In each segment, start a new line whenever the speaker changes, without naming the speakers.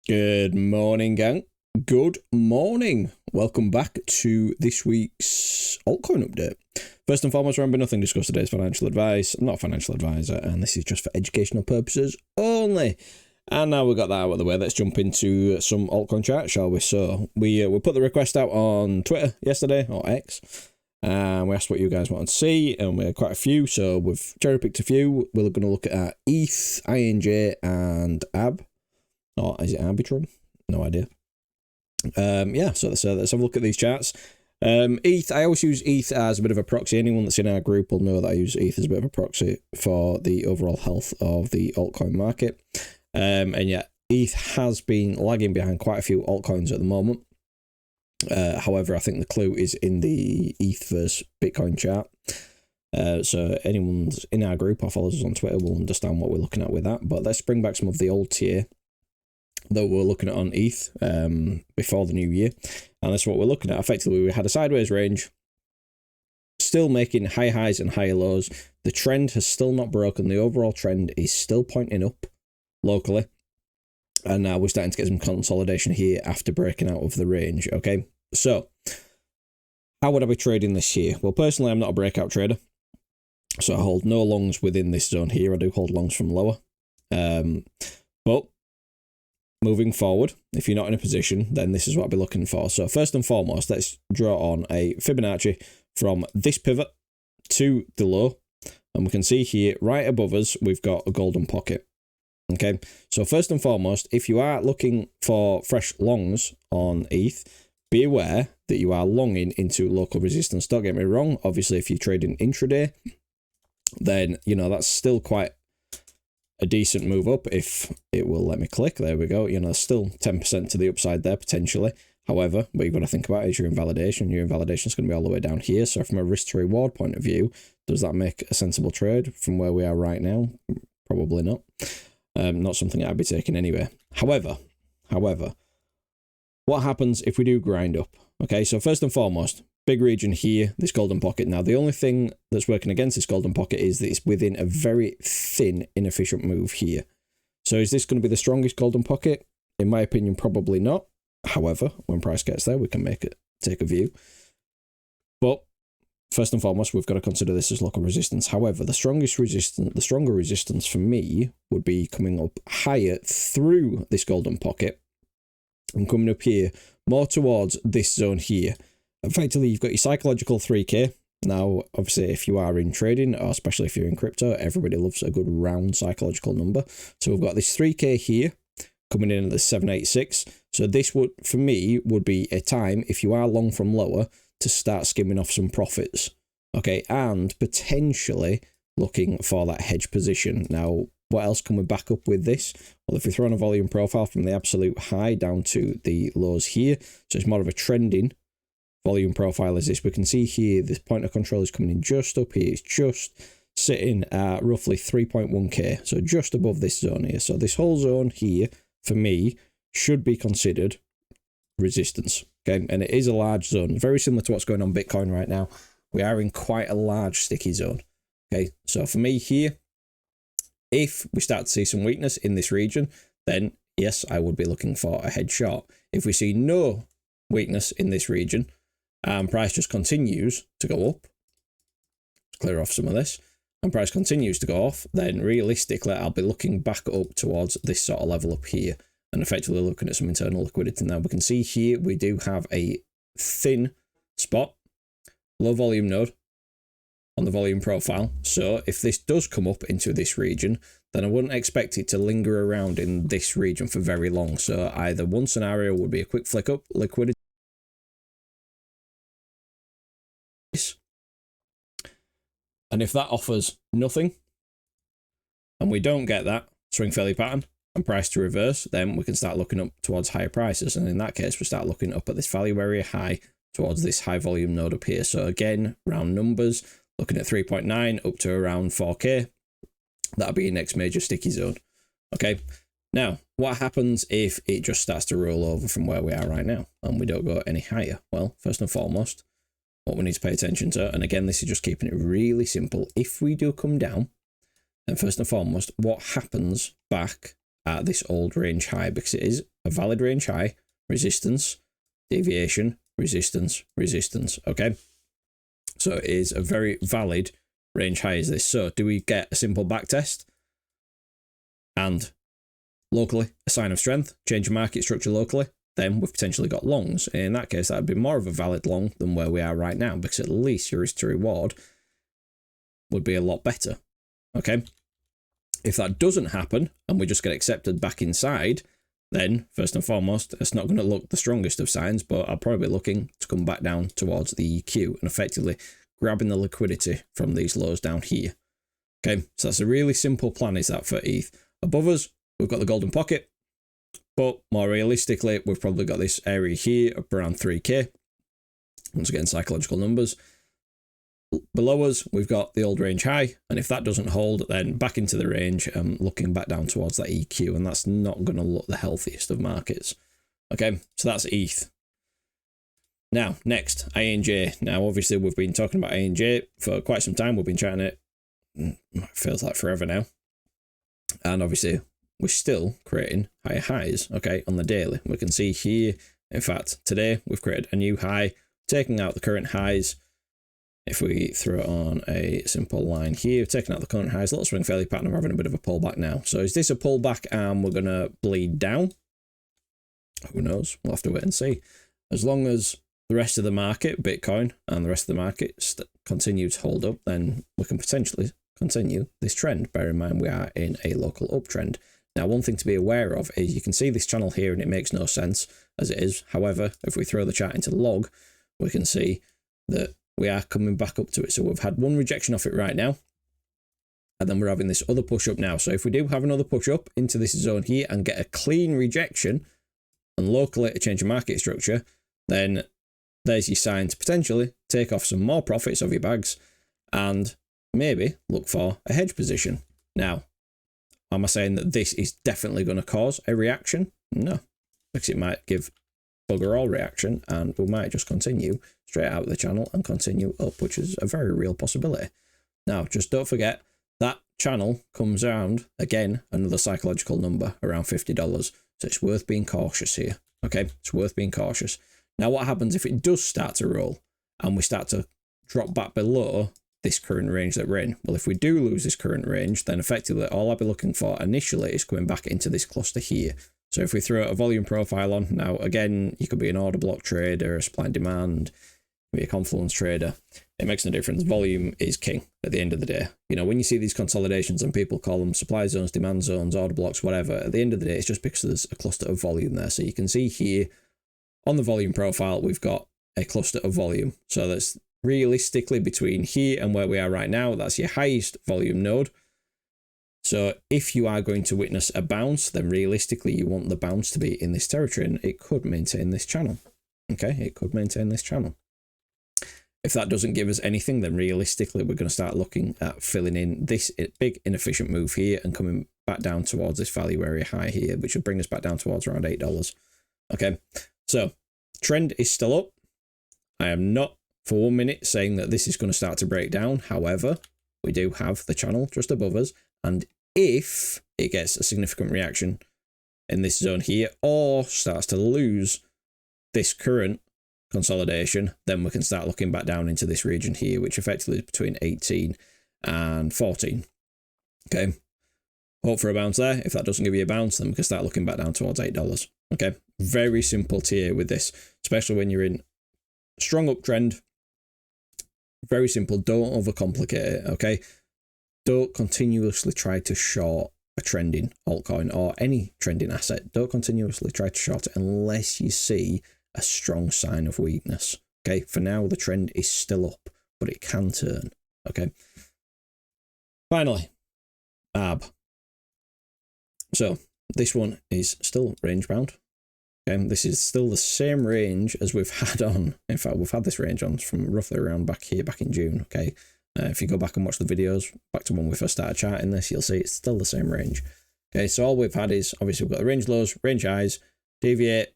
Good morning, gang. Good morning. Welcome back to this week's altcoin update. First and foremost, remember, nothing discussed today is financial advice. I'm not a financial advisor, and this is just for educational purposes only. And now we've got that out of the way, let's jump into some altcoin chat, shall we? So we put the request out on Twitter yesterday, or X, and we asked what you guys wanted to see, and we had quite a few, so we've cherry-picked a few. We're going to look at ETH, INJ, and AB. Or is it Arbitrum? No idea. Yeah, so let's have a look at these charts. ETH, I always use ETH as a bit of a proxy. Anyone that's in our group will know that I use ETH as a bit of a proxy for the overall health of the altcoin market. And yeah, ETH has been lagging behind quite a few altcoins at the moment. However, I think the clue is in the ETH versus Bitcoin chart. So anyone in our group or follows us on Twitter will understand what we're looking at with that. But let's bring back some of the old tier that we're looking at on ETH before the new year. And that's what we're looking at. Effectively, we had a sideways range, still making high highs and higher lows. The trend has still not broken. The overall trend is still pointing up locally. And now we're starting to get some consolidation here after breaking out of the range. Okay, so how would I be trading this here? Well, personally, I'm not a breakout trader, so I hold no longs within this zone here. I do hold longs from lower. But moving forward, if you're not in a position, then this is what I'll be looking for. So first and foremost, let's draw on a Fibonacci from this pivot to the low. And we can see here, right above us, we've got a golden pocket. Okay, so first and foremost, if you are looking for fresh longs on ETH, be aware that you are longing into local resistance. Don't get me wrong. Obviously, if you're trading intraday, then, you know, that's still quite a decent move up if it will let me click. There we go. You know, still 10% to the upside there potentially. However, what you've got to think about is your invalidation. Your invalidation is going to be all the way down here. So from a risk to reward point of view, does that make a sensible trade from where we are right now? Probably not. Not something I'd be taking anyway. However, what happens if we do grind up? Okay, so first and foremost, big region here, this golden pocket. Now, the only thing that's working against this golden pocket is that it's within a very thin, inefficient move here. So is this going to be the strongest golden pocket? In my opinion, probably not. However, when price gets there, we can take a view. But first and foremost, we've got to consider this as local resistance. However, the stronger resistance for me would be coming up higher through this golden pocket and coming up here more towards this zone here. Effectively, you've got your psychological 3K. Now, obviously, if you are in trading, or especially if you're in crypto, everybody loves a good round psychological number. So we've got this 3K here coming in at the 786. So this would, for me, would be a time, if you are long from lower, to start skimming off some profits. Okay, and potentially looking for that hedge position. Now, what else can we back up with this? Well, if we throw on a volume profile from the absolute high down to the lows here, so it's more of a trending volume profile as this. We can see here, this point of control is coming in just up here. It's just sitting at roughly 3.1k, so just above this zone here. So this whole zone here, for me, should be considered resistance. Okay, and it is a large zone, very similar to what's going on Bitcoin right now. We are in quite a large sticky zone. Okay, so for me here, if we start to see some weakness in this region, then yes, I would be looking for a head short. If we see no weakness in this region, and price just continues to go up, let's clear off some of this, and price continues to go off, then realistically, I'll be looking back up towards this sort of level up here, and effectively looking at some internal liquidity. Now, we can see here, we do have a thin spot, low volume node on the volume profile. So if this does come up into this region, then I wouldn't expect it to linger around in this region for very long. So either one scenario would be a quick flick up, liquidity, and if that offers nothing, and we don't get that swing failure pattern and price to reverse, then we can start looking up towards higher prices. And in that case, we start looking up at this value area high towards this high volume node up here. So again, round numbers, looking at 3.9 up to around 4k. That'll be your next major sticky zone. Okay. Now, what happens if it just starts to roll over from where we are right now and we don't go any higher? Well, first and foremost, what we need to pay attention to, and again, this is just keeping it really simple. If we do come down, then first and foremost, what happens back at this old range high? Because it is a valid range high, resistance, deviation, resistance, resistance. Okay, so it is a very valid range high is this. So do we get a simple back test and locally a sign of strength, change of market structure locally? Then we've potentially got longs. In that case, that would be more of a valid long than where we are right now, because at least your risk to reward would be a lot better. Okay, if that doesn't happen and we just get accepted back inside, then first and foremost, it's not going to look the strongest of signs, but I'll probably be looking to come back down towards the EQ and effectively grabbing the liquidity from these lows down here. Okay, so that's a really simple plan, is that for ETH. Above us, we've got the golden pocket, but more realistically, we've probably got this area here up around 3k. Once again, psychological numbers. Below us, we've got the old range high, and if that doesn't hold, then back into the range, looking back down towards that EQ, and that's not going to look the healthiest of markets. Okay, so that's ETH. Now, next, INJ. Now, obviously, we've been talking about INJ for quite some time. We've been chatting it. Feels like forever now. And obviously, we're still creating higher highs, okay, on the daily. We can see here, in fact, today, we've created a new high, taking out the current highs. If we throw on a simple line here, taking out the current highs, little swing fairly pattern, we're having a bit of a pullback now. So is this a pullback and we're going to bleed down? Who knows? We'll have to wait and see. As long as the rest of the market, Bitcoin, and the rest of the market continue to hold up, then we can potentially continue this trend. Bear in mind, we are in a local uptrend. Now, one thing to be aware of is you can see this channel here and it makes no sense as it is. However, if we throw the chart into the log, we can see that we are coming back up to it. So we've had one rejection off it right now, and then we're having this other push up now. So if we do have another push up into this zone here and get a clean rejection and locally a change of market structure, then there's your sign to potentially take off some more profits of your bags and maybe look for a hedge position. Now, am I saying that this is definitely going to cause a reaction? No, because it might give bugger all reaction and we might just continue straight out of the channel and continue up, which is a very real possibility. Now, just don't forget that channel comes around again, another psychological number around $50. So it's worth being cautious here. Okay, it's worth being cautious. Now, what happens if it does start to roll and we start to drop back below this current range that we're in? Well, if we do lose this current range, then effectively all I'll be looking for initially is coming back into this cluster here. So if we throw a volume profile on, now again, you could be an order block trader, a supply and demand, be a confluence trader. It makes no difference. Volume is king at the end of the day. You know, when you see these consolidations and people call them supply zones, demand zones, order blocks, whatever, at the end of the day, it's just because there's a cluster of volume there. So you can see here on the volume profile, we've got a cluster of volume. So that's realistically between here and where we are right now, that's your highest volume node. So if you are going to witness a bounce, then realistically you want the bounce to be in this territory, and it could maintain this channel. Okay, it could maintain this channel. If that doesn't give us anything, then realistically we're going to start looking at filling in this big inefficient move here and coming back down towards this value area high here, which would bring us back down towards around $8. Okay, so trend is still up. I am not for 1 minute saying that this is going to start to break down. However, we do have the channel just above us, and if it gets a significant reaction in this zone here or starts to lose this current consolidation, then we can start looking back down into this region here, which effectively is between 18 and 14. Okay, hope for a bounce there. If that doesn't give you a bounce, then we can start looking back down towards $8. Okay, very simple tier with this, especially when you're in strong uptrend. Very simple. Don't overcomplicate it. Okay, don't continuously try to short a trending altcoin or any trending asset. Don't continuously try to short it unless you see a strong sign of weakness. Okay, for now the trend is still up, but it can turn. Okay, finally, ARB. So this one is still range bound. Okay, this is still the same range as we've had on. In fact, we've had this range on from roughly around back here, back in June. Okay, if you go back and watch the videos back to when we first started charting this, you'll see it's still the same range. Okay, so all we've had is obviously we've got the range lows, range highs, deviate,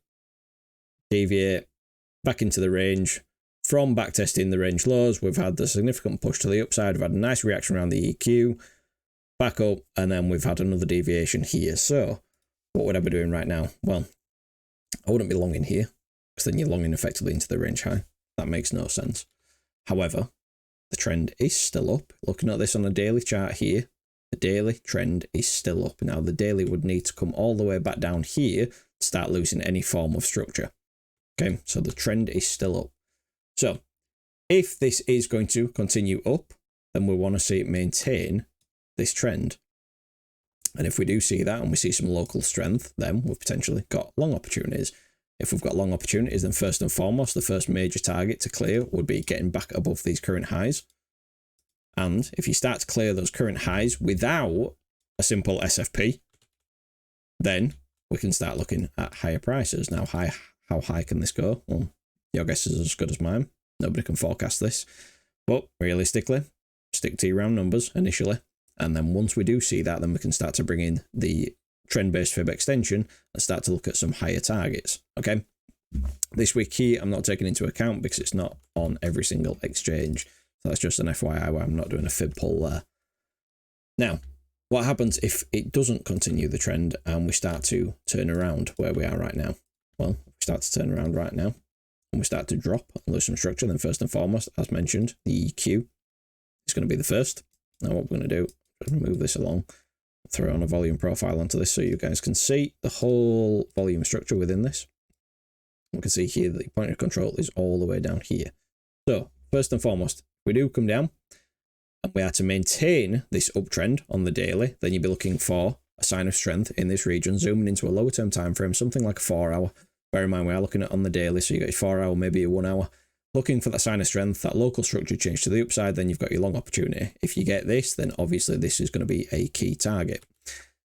back into the range. From back testing the range lows, we've had the significant push to the upside. We've had a nice reaction around the EQ, back up, and then we've had another deviation here. So what would I be doing right now? Well, I wouldn't be long in here, because then you're longing effectively into the range high. That makes no sense. However, the trend is still up. Looking at this on a daily chart here, the daily trend is still up. Now, the daily would need to come all the way back down here to start losing any form of structure. Okay, so the trend is still up. So, if this is going to continue up, then we want to see it maintain this trend. And if we do see that and we see some local strength, then we've potentially got long opportunities. If we've got long opportunities, then first and foremost, the first major target to clear would be getting back above these current highs. And if you start to clear those current highs without a simple SFP, then we can start looking at higher prices. Now, how high can this go? Well, your guess is as good as mine. Nobody can forecast this. But realistically, stick to your round numbers initially. And then once we do see that, then we can start to bring in the trend-based fib extension and start to look at some higher targets. Okay. This week here, I'm not taking into account because it's not on every single exchange. So that's just an FYI where I'm not doing a fib pull there. Now, what happens if it doesn't continue the trend and we start to turn around where we are right now? Well, if we start to turn around right now and we start to drop and lose some structure, then first and foremost, as mentioned, the EQ is going to be the first. Now what we're going to do is move this along, throw on a volume profile onto this so you guys can see the whole volume structure within this. We can see here that the point of control is all the way down here. So first and foremost, if we do come down and we are to maintain this uptrend on the daily, then you'll be looking for a sign of strength in this region, zooming into a lower term time frame, something like a 4 hour. Bear in mind, we are looking at on the daily, so you got your 4 hour, maybe a 1 hour. Looking for that sign of strength, that local structure change to the upside, then you've got your long opportunity. If you get this, then obviously this is going to be a key target.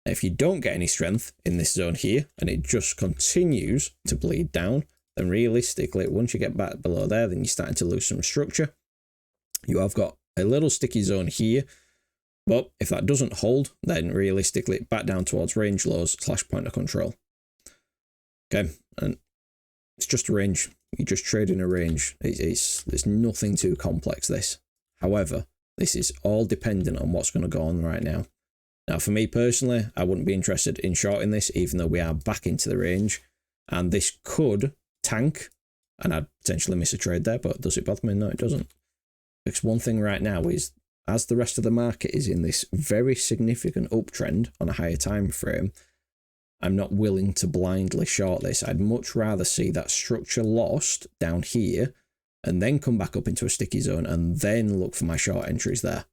Now, if you don't get any strength in this zone here, and it just continues to bleed down, then realistically, once you get back below there, then you're starting to lose some structure. You have got a little sticky zone here, but if that doesn't hold, then realistically, back down towards range lows / point of control. Okay, and it's just a range. You're just trading a range. There's nothing too complex, this. However, this is all dependent on what's going to go on right now. Now, for me personally, I wouldn't be interested in shorting this, even though we are back into the range. And this could tank, and I'd potentially miss a trade there, but does it bother me? No, it doesn't. Because one thing right now is, as the rest of the market is in this very significant uptrend on a higher time frame, I'm not willing to blindly short this. I'd much rather see that structure lost down here and then come back up into a sticky zone and then look for my short entries there.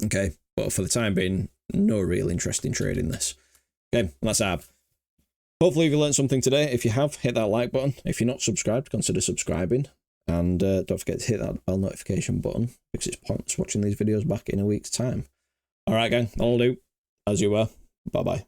Okay, but for the time being, no real interest in trading this. Okay, that's ab. Hopefully you've learned something today. If you have, hit that like button. If you're not subscribed, consider subscribing. And don't forget to hit that bell notification button because it's pointless watching these videos back in a week's time. All right, gang, that'll do. As you were. Bye-bye.